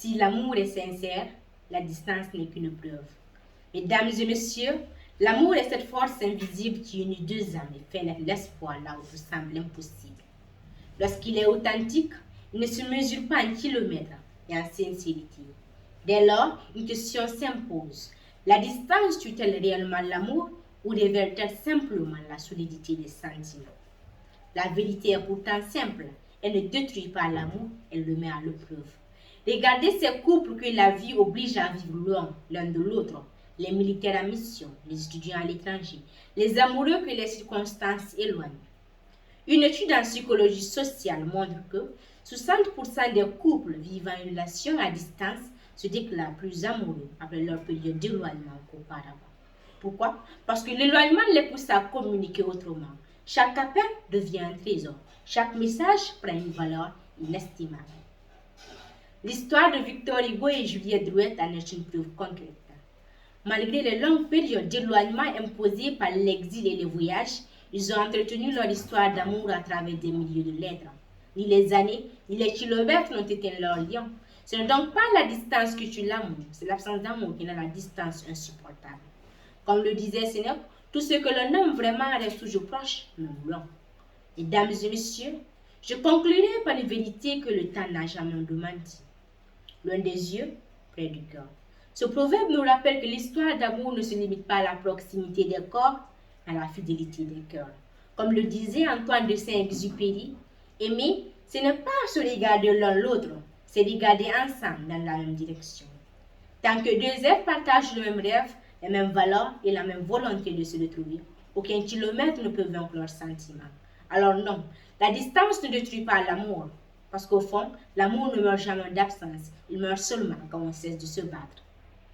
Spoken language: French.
Si l'amour est sincère, la distance n'est qu'une preuve. Mesdames et messieurs, l'amour est cette force invisible qui unit deux âmes et fait naître l'espoir là où tout semble impossible. Lorsqu'il est authentique, il ne se mesure pas en kilomètres et en sincérité. Dès lors, une question s'impose. La distance tue-t-elle réellement l'amour ou révèle-t-elle simplement la solidité des sentiments? La vérité est pourtant simple. Elle ne détruit pas l'amour, elle le met à l'épreuve. Regardez ces couples que la vie oblige à vivre loin l'un de l'autre. Les militaires en mission, les étudiants à l'étranger, les amoureux que les circonstances éloignent. Une étude en psychologie sociale montre que 60% des couples vivant une relation à distance se déclarent plus amoureux après leur période d'éloignement qu'auparavant. Pourquoi? Parce que l'éloignement les pousse à communiquer autrement. Chaque appel devient un trésor. Chaque message prend une valeur inestimable. L'histoire de Victor Hugo et Juliette Drouet en est une preuve concrète. Malgré les longues périodes d'éloignement imposées par l'exil et les voyages, ils ont entretenu leur histoire d'amour à travers des milliers de lettres. Ni les années, ni les kilomètres n'ont éteint leur lien. Ce n'est donc pas la distance qui tue l'amour, c'est l'absence d'amour qui rend la distance insupportable. Comme le disait Sénèque, tout ce que l'on aime vraiment reste toujours proche, même loin. Mesdames et messieurs, je conclurai par une vérité que le temps n'a jamais démentie. Loin des yeux, près du cœur. Ce proverbe nous rappelle que l'histoire d'amour ne se limite pas à la proximité des corps, mais à la fidélité des cœurs. Comme le disait Antoine de Saint-Exupéry, aimer, ce n'est pas se regarder l'un l'autre, c'est regarder ensemble dans la même direction. Tant que deux êtres partagent le même rêve, les mêmes valeurs et la même volonté de se retrouver, aucun kilomètre ne peut vaincre leurs sentiments. Alors non, la distance ne détruit pas l'amour, parce qu'au fond, l'amour ne meurt jamais d'absence, il meurt seulement quand on cesse de se battre.